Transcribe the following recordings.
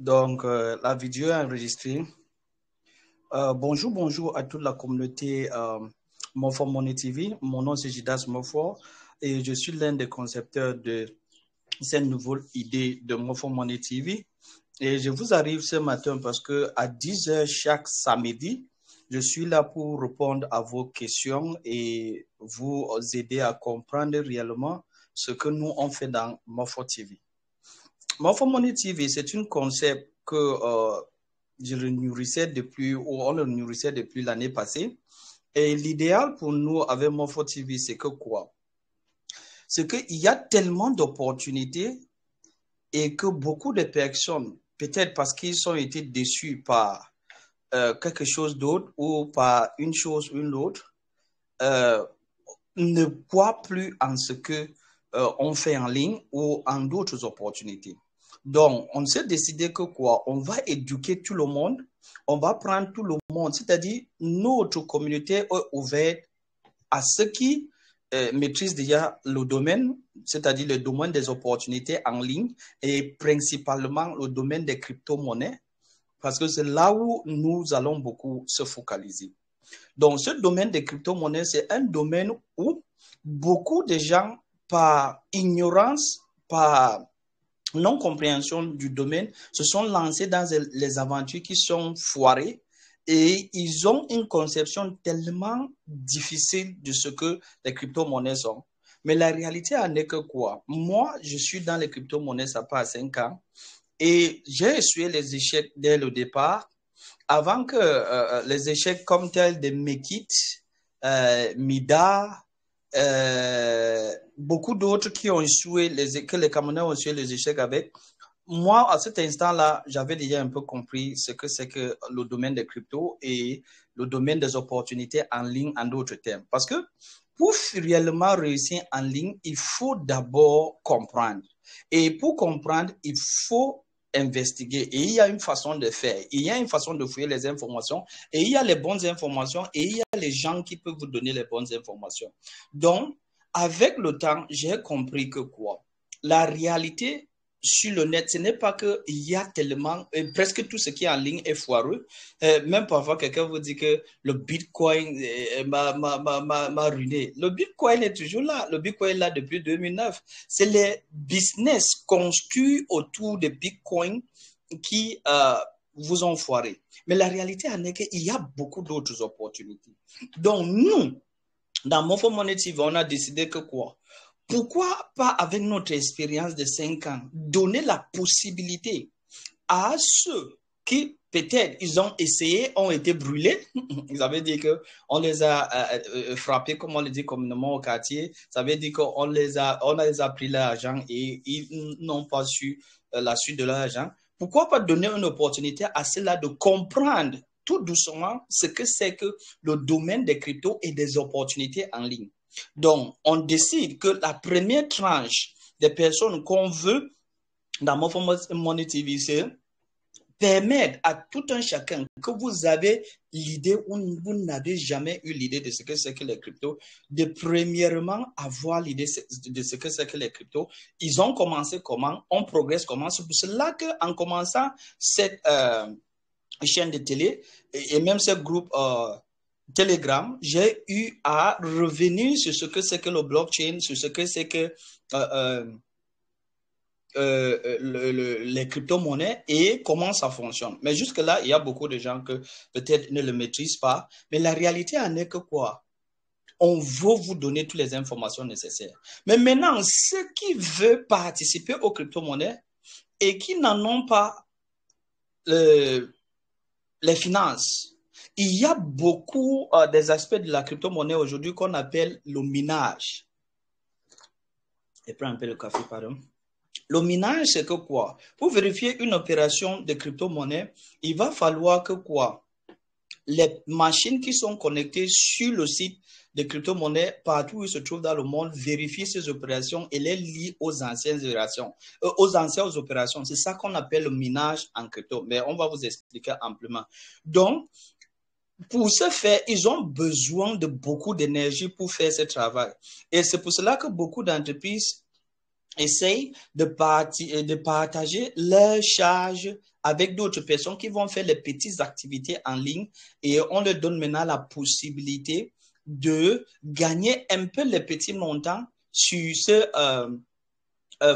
Donc, la vidéo est enregistrée. Bonjour à toute la communauté Mofor Money TV. Mon nom c'est Jidas Mofor et je suis l'un des concepteurs de cette nouvelle idée de Mofor Money TV. Et je vous arrive ce matin parce que à 10h chaque samedi, je suis là pour répondre à vos questions et vous aider à comprendre réellement ce que nous on fait dans Mofor TV. Mofor Money TV, c'est un concept que je le nourrissais depuis, ou on le nourrissait depuis l'année passée. Et l'idéal pour nous avec Mofor TV, c'est que quoi? C'est qu'il y a tellement d'opportunités et que beaucoup de personnes, peut-être parce qu'ils ont été déçus par quelque chose d'autre ou par une chose ou une autre, ne croient plus en ce que on fait en ligne ou en d'autres opportunités. Donc, on s'est décidé que quoi? On va éduquer tout le monde, on va prendre tout le monde, c'est-à-dire notre communauté est ouverte à ceux qui maîtrisent déjà le domaine, c'est-à-dire le domaine des opportunités en ligne et principalement le domaine des crypto-monnaies, parce que c'est là où nous allons beaucoup se focaliser. Donc, ce domaine des crypto-monnaies, c'est un domaine où beaucoup de gens, par ignorance, par non-compréhension du domaine, se sont lancés dans les aventures qui sont foirées et ils ont une conception tellement difficile de ce que les crypto-monnaies sont. Mais la réalité en est que quoi? Moi, je suis dans les crypto-monnaies, ça passe 5 ans et j'ai essuyé les échecs dès le départ avant que les échecs comme tels de Mekit, Mida, beaucoup d'autres qui ont échoué, que les Camerounais ont échoué les échecs avec. Moi, à cet instant-là, j'avais déjà un peu compris ce que c'est que le domaine des cryptos et le domaine des opportunités en ligne, en d'autres termes. Parce que pour réellement réussir en ligne, il faut d'abord comprendre. Et pour comprendre, il faut investiguer. Et il y a une façon de faire. Il y a une façon de fouiller les informations. Et il y a les bonnes informations. Et il y a les gens qui peuvent vous donner les bonnes informations. Donc, avec le temps, j'ai compris que quoi? La réalité sur le net, ce n'est pas qu'il y a tellement, presque tout ce qui est en ligne est foireux. Même parfois, quelqu'un vous dit que le Bitcoin m'a ruiné. Le Bitcoin est toujours là. Le Bitcoin est là depuis 2009. C'est les business construits autour de Bitcoin qui vous ont foiré. Mais la réalité en est qu'il y a beaucoup d'autres opportunités. Donc, nous, dans Mofor Money TV, on a décidé que quoi? Pourquoi pas, avec notre expérience de 5 ans, donner la possibilité à ceux qui, peut-être, ils ont essayé, ont été brûlés. Ils avaient dit qu'on les a frappés, comme on le dit communément au quartier. Ça veut dire qu'on les a pris l'argent et ils n'ont pas su la suite de l'argent. Pourquoi pas donner une opportunité à ceux-là de comprendre tout doucement ce que c'est que le domaine des cryptos et des opportunités en ligne. Donc, on décide que la première tranche des personnes qu'on veut dans Mofor Money TV, c'est permettre à tout un chacun que vous avez l'idée ou vous n'avez jamais eu l'idée de ce que c'est que les cryptos, de premièrement avoir l'idée de ce que c'est que les cryptos. Ils ont commencé comment, on progresse comment. C'est pour cela qu'en commençant cette chaîne de télé et même ce groupe Telegram, j'ai eu à revenir sur ce que c'est que le blockchain, sur ce que c'est que les crypto-monnaies et comment ça fonctionne. Mais jusque-là, il y a beaucoup de gens que peut-être ne le maîtrisent pas. Mais la réalité en est que quoi? On veut vous donner toutes les informations nécessaires. Mais maintenant, ceux qui veulent participer aux crypto-monnaies et qui n'en ont pas les finances, il y a beaucoup des aspects de la crypto-monnaie aujourd'hui qu'on appelle le minage. Je prends un peu le café, pardon. Le minage, c'est que quoi? Pour vérifier une opération de crypto-monnaie, il va falloir que quoi? Les machines qui sont connectées sur le site de crypto-monnaie, partout où ils se trouvent dans le monde, vérifient ces opérations et les lient aux anciennes opérations. C'est ça qu'on appelle le minage en crypto. Mais on va vous expliquer amplement. Donc, pour ce faire, ils ont besoin de beaucoup d'énergie pour faire ce travail. Et c'est pour cela que beaucoup d'entreprises essayent de partager leurs charges avec d'autres personnes qui vont faire les petites activités en ligne et on leur donne maintenant la possibilité de gagner un peu les petits montants sur ce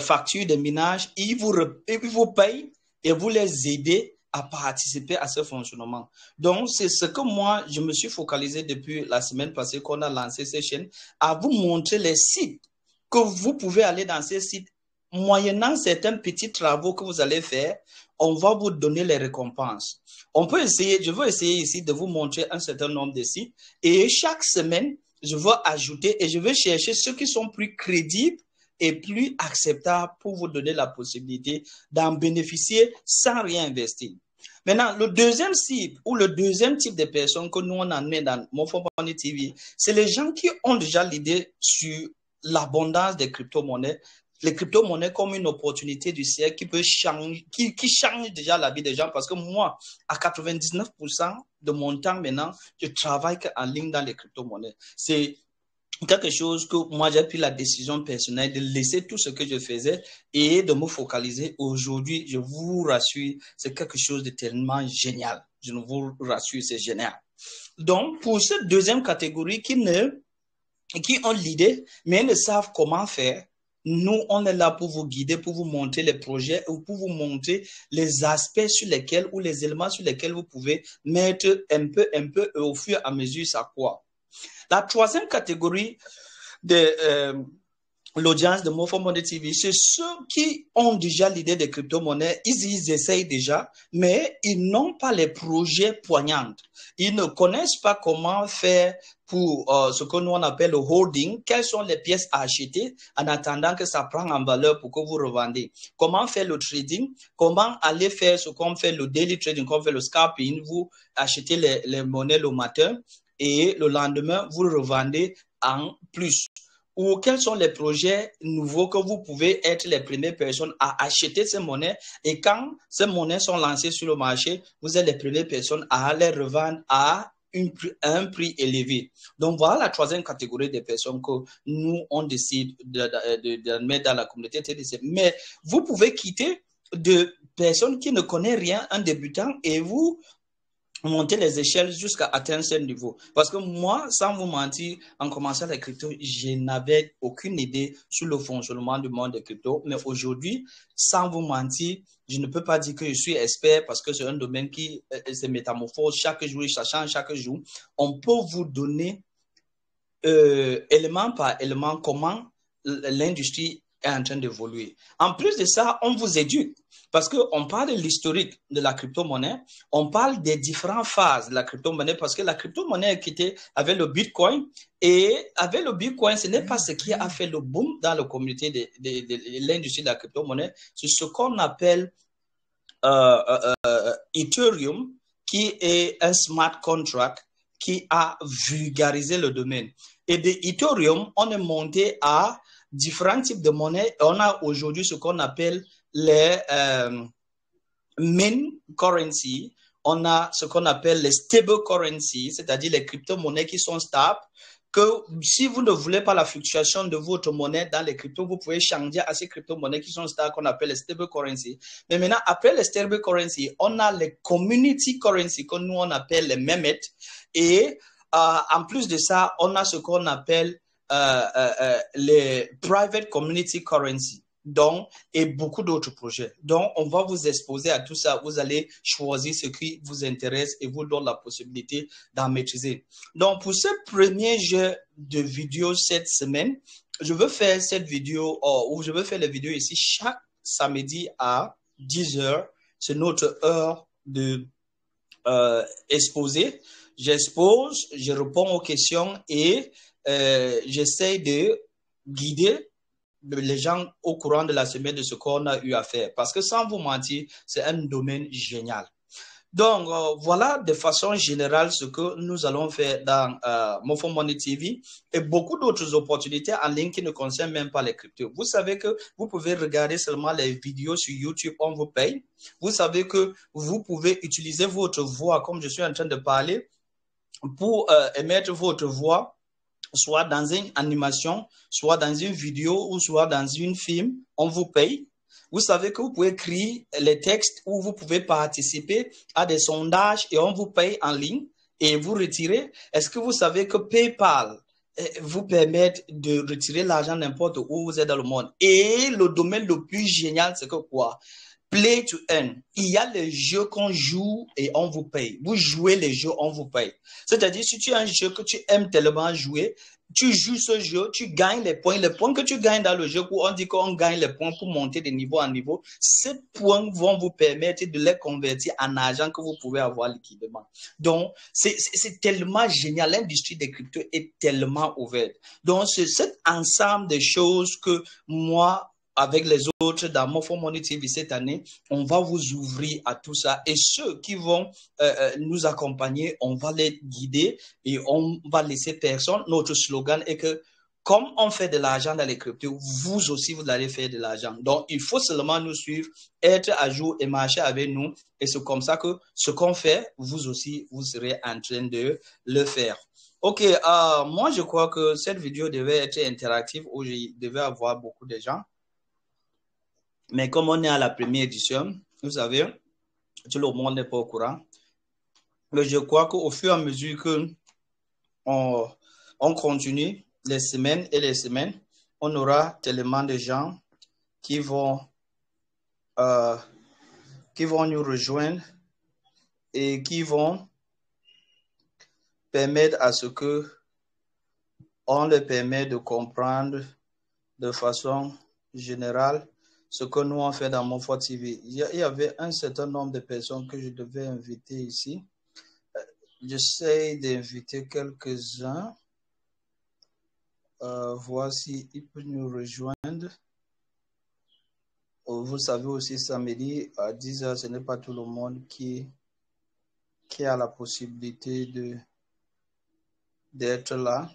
facture de minage. Ils vous payent et vous les aidez à participer à ce fonctionnement. Donc, c'est ce que moi, je me suis focalisé depuis la semaine passée qu'on a lancé cette chaîne, à vous montrer les sites que vous pouvez aller dans ces sites. Moyennant certains petits travaux que vous allez faire, on va vous donner les récompenses. On peut essayer, je vais essayer ici de vous montrer un certain nombre de sites et chaque semaine, je vais ajouter et je vais chercher ceux qui sont plus crédibles et plus acceptables pour vous donner la possibilité d'en bénéficier sans rien investir. Maintenant, le deuxième cible ou le deuxième type de personnes que nous on en met dans Monfort Money TV, c'est les gens qui ont déjà l'idée sur l'abondance des crypto-monnaies, les crypto-monnaies comme une opportunité du siècle qui peut changer, qui change déjà la vie des gens. Parce que moi, à 99% de mon temps maintenant, je travaille en ligne dans les crypto-monnaies. C'est quelque chose que moi, j'ai pris la décision personnelle de laisser tout ce que je faisais et de me focaliser. Aujourd'hui, je vous rassure, c'est quelque chose de tellement génial. Je vous rassure, c'est génial. Donc, pour cette deuxième catégorie qui ont l'idée, mais ne savent comment faire, nous, on est là pour vous guider, pour vous montrer les projets ou pour vous montrer les aspects sur lesquels ou les éléments sur lesquels vous pouvez mettre un peu, et au fur et à mesure, ça quoi. La troisième catégorie de l'audience de Monfort Money TV, c'est ceux qui ont déjà l'idée des crypto-monnaies, ils essayent déjà, mais ils n'ont pas les projets poignants. Ils ne connaissent pas comment faire pour ce que nous on appelle le holding, quelles sont les pièces à acheter en attendant que ça prenne en valeur pour que vous revendez. Comment faire le trading, comment aller faire ce qu'on fait le daily trading, qu'on fait le scalping, vous achetez les monnaies le matin et le lendemain, vous le revendez en plus. Ou quels sont les projets nouveaux que vous pouvez être les premières personnes à acheter ces monnaies et quand ces monnaies sont lancées sur le marché, vous êtes les premières personnes à les revendre à un prix élevé. Donc, voilà la troisième catégorie de personnes que nous, on décide de mettre dans la communauté TDC. Mais vous pouvez quitter de personnes qui ne connaissent rien, un débutant, et vous monter les échelles jusqu'à atteindre ce niveau. Parce que moi, sans vous mentir, en commençant les cryptos, je n'avais aucune idée sur le fonctionnement du monde des cryptos. Mais aujourd'hui, sans vous mentir, je ne peux pas dire que je suis expert parce que c'est un domaine qui se métamorphose chaque jour, ça change chaque jour. On peut vous donner élément par élément comment l'industrie est en train d'évoluer. En plus de ça, on vous éduque parce qu'on parle de l'historique de la crypto-monnaie, on parle des différentes phases de la crypto-monnaie parce que la crypto-monnaie est quittée avec le Bitcoin et avec le Bitcoin, ce n'est pas ce qui a fait le boom dans la communauté de l'industrie de la crypto-monnaie, c'est ce qu'on appelle Ethereum qui est un smart contract qui a vulgarisé le domaine. Et de Ethereum, on est monté à différents types de monnaies. On a aujourd'hui ce qu'on appelle les main currency. On a ce qu'on appelle les stable currency, c'est-à-dire les crypto-monnaies qui sont stables, que si vous ne voulez pas la fluctuation de votre monnaie dans les cryptos, vous pouvez changer à ces crypto-monnaies qui sont stables, qu'on appelle les stable currency. Mais maintenant, après les stable currency, on a les community currency, que nous on appelle les Mehmet. Et en plus de ça, on a ce qu'on appelle les private community currency. Donc, et beaucoup d'autres projets. Donc, on va vous exposer à tout ça. Vous allez choisir ce qui vous intéresse et vous donne la possibilité d'en maîtriser. Donc, pour ce premier jeu de vidéo cette semaine, je veux faire cette vidéo, ou je veux faire les vidéos ici chaque samedi à 10h. C'est notre heure de exposer. J'expose, je réponds aux questions et j'essaie de guider les gens au courant de la semaine de ce qu'on a eu à faire. Parce que sans vous mentir, c'est un domaine génial. Donc, voilà de façon générale ce que nous allons faire dans Monfort Money TV et beaucoup d'autres opportunités en ligne qui ne concernent même pas les cryptos. Vous savez que vous pouvez regarder seulement les vidéos sur YouTube, on vous paye. Vous savez que vous pouvez utiliser votre voix, comme je suis en train de parler, pour émettre votre voix soit dans une animation, soit dans une vidéo ou soit dans un film, on vous paye. Vous savez que vous pouvez écrire les textes ou vous pouvez participer à des sondages et on vous paye en ligne et vous retirez. Est-ce que vous savez que PayPal vous permet de retirer l'argent n'importe où vous êtes dans le monde? Et le domaine le plus génial, c'est que quoi? Play to earn. Il y a les jeux qu'on joue et on vous paye. Vous jouez les jeux, on vous paye. C'est-à-dire, si tu as un jeu que tu aimes tellement jouer, tu joues ce jeu, tu gagnes les points. Les points que tu gagnes dans le jeu, on dit qu'on gagne les points pour monter de niveau en niveau. Ces points vont vous permettre de les convertir en argent que vous pouvez avoir liquidement. Donc, c'est tellement génial. L'industrie des cryptos est tellement ouverte. Donc, c'est cet ensemble de choses que moi, avec les autres dans Morpho Money TV cette année, on va vous ouvrir à tout ça. Et ceux qui vont nous accompagner, on va les guider et on va laisser personne. Notre slogan est que comme on fait de l'argent dans les cryptos, vous aussi, vous allez faire de l'argent. Donc, il faut seulement nous suivre, être à jour et marcher avec nous. Et c'est comme ça que ce qu'on fait, vous aussi, vous serez en train de le faire. Ok, moi, je crois que cette vidéo devait être interactive où il devait avoir beaucoup de gens. Mais comme on est à la première édition, vous savez, tout le monde n'est pas au courant. Mais je crois qu'au fur et à mesure que on continue les semaines et les semaines, on aura tellement de gens qui vont nous rejoindre et qui vont permettre à ce que on les permet de comprendre de façon générale ce que nous on fait dans Morpho TV. Il y avait un certain nombre de personnes que je devais inviter ici. J'essaie d'inviter quelques-uns. Voici, ils peuvent nous rejoindre. Vous savez aussi, samedi à 10h, ce n'est pas tout le monde qui a la possibilité d'être là.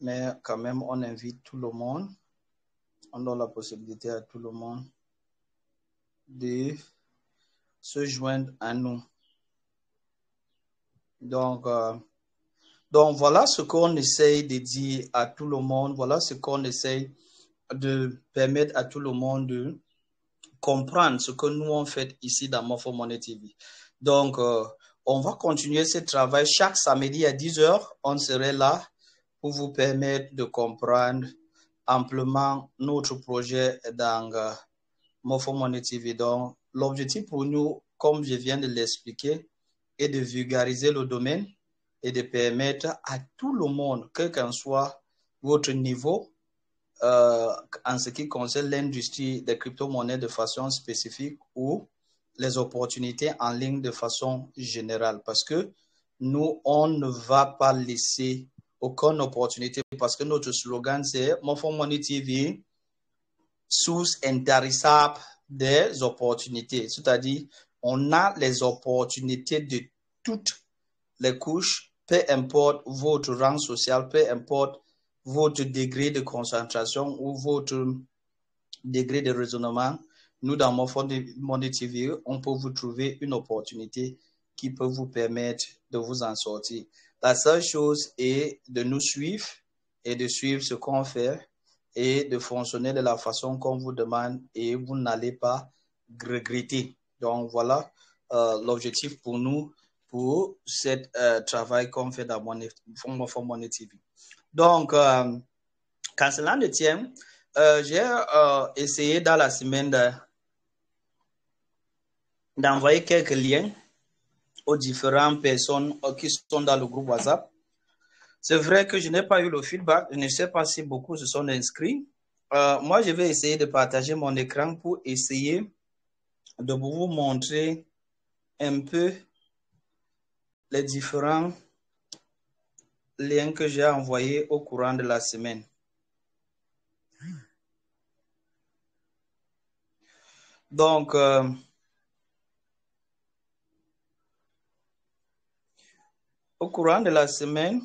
Mais quand même, on invite tout le monde. On donne la possibilité à tout le monde de se joindre à nous. Donc voilà ce qu'on essaye de dire à tout le monde. Voilà ce qu'on essaye de permettre à tout le monde de comprendre ce que nous on fait ici dans Morpho Money TV. Donc, on va continuer ce travail chaque samedi à 10h. On serait là pour vous permettre de comprendre amplement notre projet dans Morpho Money TV. Donc, l'objectif pour nous, comme je viens de l'expliquer, est de vulgariser le domaine et de permettre à tout le monde, quel qu'en soit votre niveau, en ce qui concerne l'industrie des crypto-monnaies de façon spécifique ou les opportunités en ligne de façon générale. Parce que nous, on ne va pas laisser aucune opportunité parce que notre slogan, c'est Morpho Money TV, source intarissable des opportunités. C'est-à-dire, on a les opportunités de toutes les couches, peu importe votre rang social, peu importe votre degré de concentration ou votre degré de raisonnement. Nous, dans Morpho Money TV, on peut vous trouver une opportunité qui peut vous permettre de vous en sortir. La seule chose est de nous suivre et de suivre ce qu'on fait et de fonctionner de la façon qu'on vous demande et vous n'allez pas regretter. Donc, voilà l'objectif pour nous pour ce travail qu'on fait dans Morpho Money TV. Donc, quand cela ne tient, j'ai essayé dans la semaine d'envoyer quelques liens aux différentes personnes qui sont dans le groupe WhatsApp. C'est vrai que je n'ai pas eu le feedback. Je ne sais pas si beaucoup se sont inscrits. Moi, je vais essayer de partager mon écran pour essayer de vous montrer un peu les différents liens que j'ai envoyés au courant de la semaine. Donc, au courant de la semaine,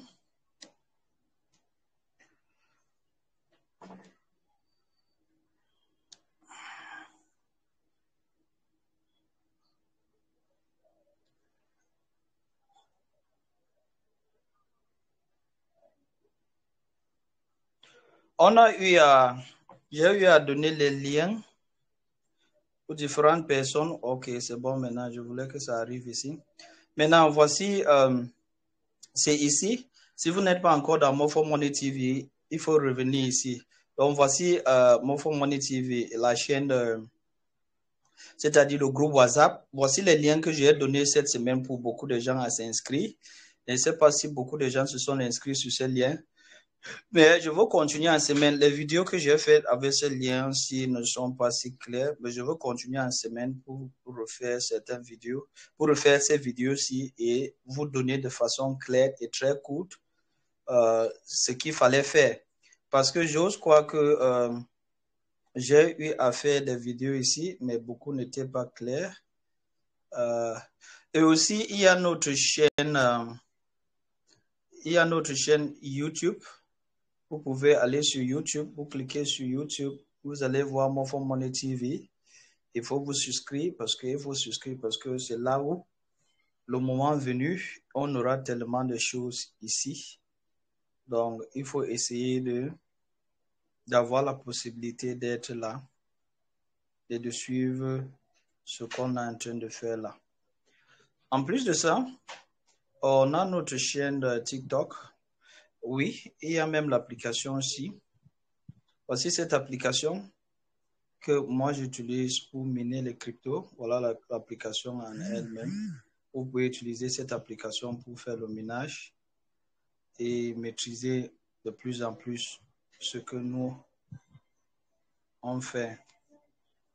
j'ai eu à donner les liens Pour différentes personnes. Ok, c'est bon maintenant. Je voulais que ça arrive ici. Maintenant, voici, c'est ici. Si vous n'êtes pas encore dans Mofo Money TV, il faut revenir ici. Donc, voici Mofo Money TV, la chaîne, c'est-à-dire le groupe WhatsApp. Voici les liens que j'ai donnés cette semaine pour beaucoup de gens à s'inscrire. Je ne sais pas si beaucoup de gens se sont inscrits sur ces liens. Mais je veux continuer en semaine. Les vidéos que j'ai faites avec ce lien-ci ne sont pas si claires, mais je veux continuer en semaine pour refaire certaines vidéos, pour refaire ces vidéos-ci et vous donner de façon claire et très courte ce qu'il fallait faire. Parce que j'ose croire que j'ai eu à faire des vidéos ici, mais beaucoup n'étaient pas clairs. Et aussi, il y a notre chaîne YouTube. Vous pouvez aller sur YouTube, vous cliquez sur YouTube, vous allez voir Mofo Money TV. Il faut vous souscrire parce que c'est là où, le moment venu, on aura tellement de choses ici. Donc, il faut essayer d'avoir la possibilité d'être là et de suivre ce qu'on est en train de faire là. En plus de ça, on a notre chaîne de TikTok. Oui, il y a même l'application aussi. Voici cette application que moi j'utilise pour miner les cryptos. Voilà l'application en elle-même. Vous pouvez utiliser cette application pour faire le minage et maîtriser de plus en plus ce que nous on fait.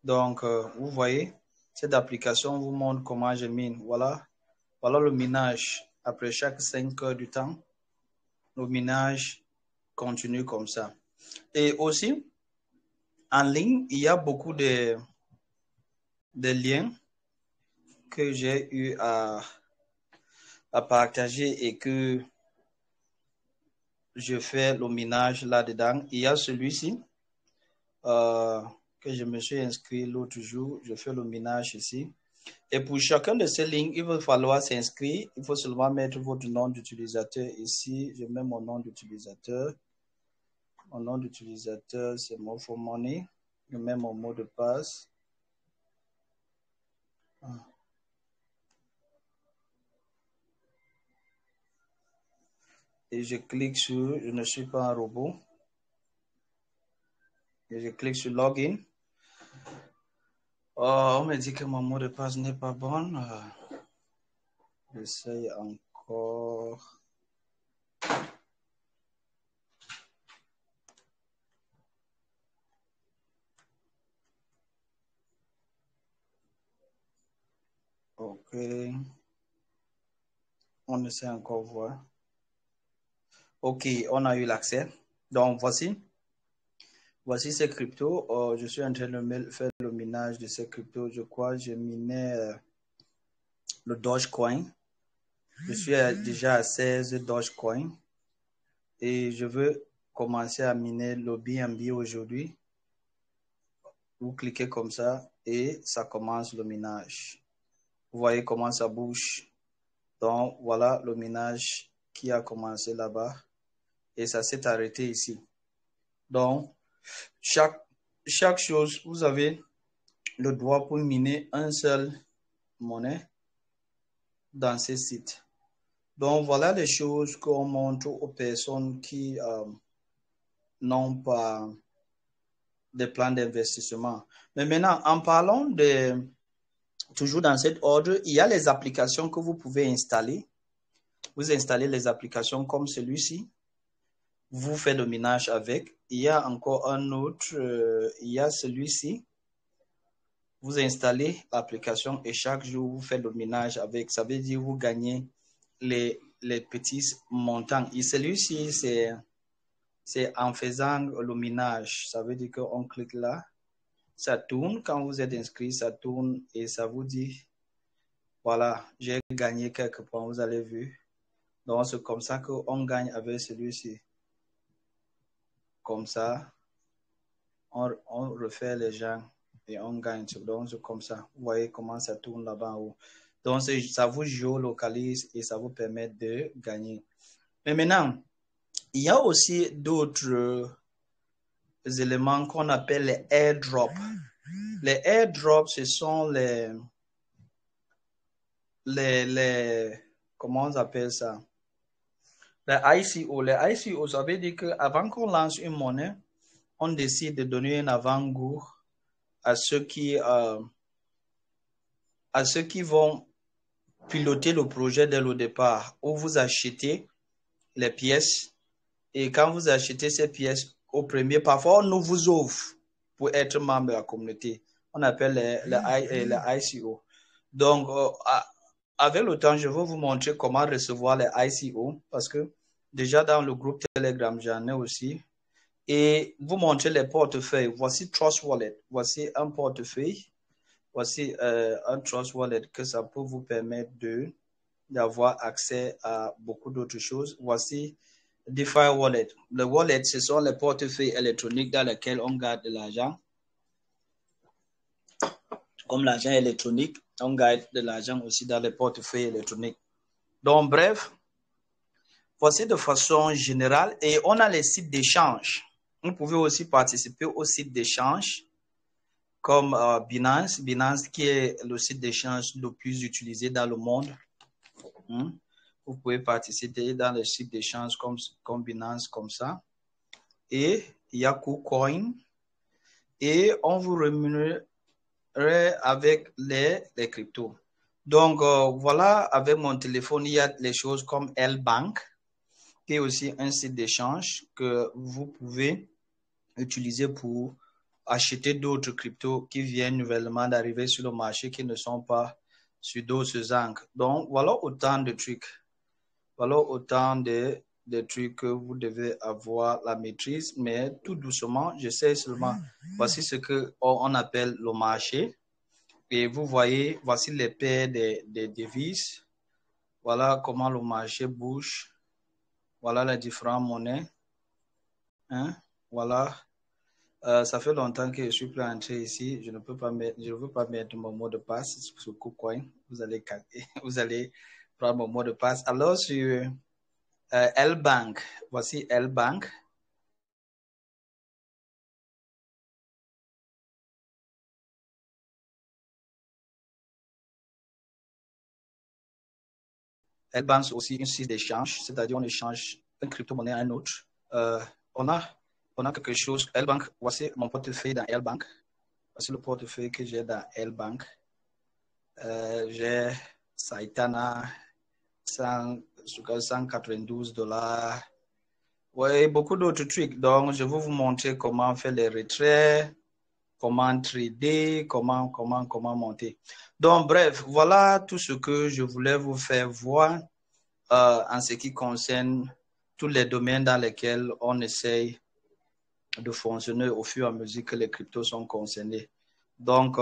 Donc, vous voyez, cette application vous montre comment je mine. Voilà le minage. Après chaque 5 heures du temps, le minage continue comme ça. Et aussi, en ligne, il y a beaucoup de liens que j'ai eu à partager et que je fais le minage là-dedans. Il y a celui-ci que je me suis inscrit l'autre jour. Je fais le minage ici. Et pour chacun de ces lignes, il va falloir s'inscrire. Il faut seulement mettre votre nom d'utilisateur ici. Je mets mon nom d'utilisateur. Mon nom d'utilisateur, c'est Mofo Money. Je mets mon mot de passe. Et je clique sur, je ne suis pas un robot. Et je clique sur Login. Oh, on me dit que mon mot de passe n'est pas bon. J'essaye encore. Ok. On essaie encore voir. Ok, on a eu l'accès. Donc, voici ces cryptos. Je suis en train de faire le minage de ces cryptos. Je crois que j'ai miné le Dogecoin. Je suis déjà à 16 Dogecoin. Et je veux commencer à miner le BNB aujourd'hui. Vous cliquez comme ça et ça commence le minage. Vous voyez comment ça bouge. Donc, voilà le minage qui a commencé là-bas. Et ça s'est arrêté ici. Donc, chaque chose, vous avez le droit pour miner un seul monnaie dans ces sites. Donc, voilà les choses qu'on montre aux personnes qui n'ont pas de plans d'investissement. Mais maintenant, en parlant toujours dans cet ordre, il y a les applications que vous pouvez installer. Vous installez les applications comme celui-ci. Vous faites le minage avec. Il y a encore un autre, il y a celui-ci. Vous installez l'application et chaque jour, vous faites le minage avec. Ça veut dire que vous gagnez les petits montants. Et celui-ci, c'est en faisant le minage. Ça veut dire qu'on clique là, ça tourne. Quand vous êtes inscrit, ça tourne et ça vous dit, voilà, j'ai gagné quelques points, vous avez vu. Donc, c'est comme ça qu'on gagne avec celui-ci. Comme ça, on refait les gens et on gagne. Donc, c'est comme ça. Vous voyez comment ça tourne là-bas en haut. Donc, ça vous géolocalise et ça vous permet de gagner. Mais maintenant, il y a aussi d'autres éléments qu'on appelle les airdrops. Les airdrops, ce sont comment on appelle ça? Les ICO. Les ICO, ça veut dire qu'avant qu'on lance une monnaie, on décide de donner un avant-goût à ceux qui vont piloter le projet dès le départ, où vous achetez les pièces et quand vous achetez ces pièces au premier, parfois on vous offre pour être membre de la communauté. On appelle les ICO. Donc, avec le temps, je vais vous montrer comment recevoir les ICO parce que déjà dans le groupe Telegram, j'en ai aussi. Et vous montrer les portefeuilles. Voici Trust Wallet. Voici un portefeuille. Voici un Trust Wallet que ça peut vous permettre d'avoir accès à beaucoup d'autres choses. Voici DeFi Wallet. Le wallet, ce sont les portefeuilles électroniques dans lesquels on garde de l'argent. Comme l'argent électronique, on garde de l'argent aussi dans les portefeuilles électroniques. Donc, bref, voici de façon générale. Et on a les sites d'échange. Vous pouvez aussi participer aux sites d'échange comme Binance. Binance qui est le site d'échange le plus utilisé dans le monde. Vous pouvez participer dans les sites d'échange comme Binance, comme ça. Et il y a KuCoin. Et on vous rémunérerait avec les cryptos. Donc, voilà, avec mon téléphone, il y a les choses comme L-Bank, qui est aussi un site d'échange que vous pouvez utiliser pour acheter d'autres cryptos qui viennent nouvellement d'arriver sur le marché, qui ne sont pas sur d'autres encres. Donc, voilà autant de trucs. Voilà autant de trucs que vous devez avoir la maîtrise, mais tout doucement, j'essaie seulement. Voici ce qu'on appelle le marché. Et vous voyez, voici les paires des devises. Voilà comment le marché bouge. Voilà les différentes monnaies. Voilà. Ça fait longtemps que je suis plus entré ici. Je ne veux pas mettre mon mot de passe sur KuCoin. Vous allez prendre mon mot de passe. Alors, sur L-Bank, voici L-Bank. L-Bank, c'est aussi un site d'échange, c'est-à-dire on échange une crypto-monnaie à une autre. On a quelque chose. L-Bank, voici mon portefeuille dans L-Bank. Voici le portefeuille que j'ai dans L-Bank. J'ai Saitana, 192 $. Oui, beaucoup d'autres trucs. Donc, je vais vous montrer comment faire les retraits, comment trader, comment monter. Donc, bref, voilà tout ce que je voulais vous faire voir en ce qui concerne tous les domaines dans lesquels on essaye de fonctionner au fur et à mesure que les cryptos sont concernés. Donc,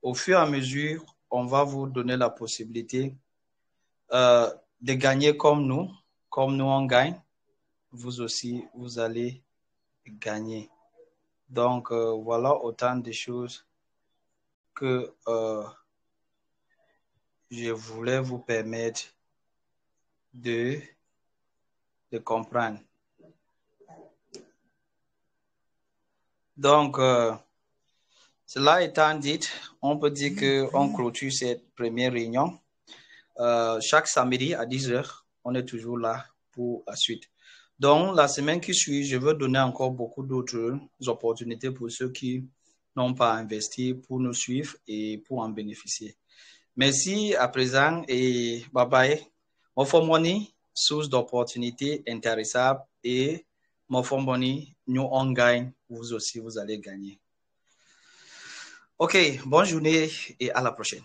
au fur et à mesure, on va vous donner la possibilité de gagner comme nous on gagne. Vous aussi, vous allez gagner. Donc, voilà autant de choses que je voulais vous permettre de comprendre. Donc, cela étant dit, on peut dire qu'on clôture cette première réunion. Chaque samedi à 10h, on est toujours là pour la suite. Donc, la semaine qui suit, je veux donner encore beaucoup d'autres opportunités pour ceux qui n'ont pas investi pour nous suivre et pour en bénéficier. Merci à présent et bye bye. Mofo Money, source d'opportunités intéressantes et Mofo Money, nous on gagne, vous aussi vous allez gagner. Ok, bonne journée et à la prochaine.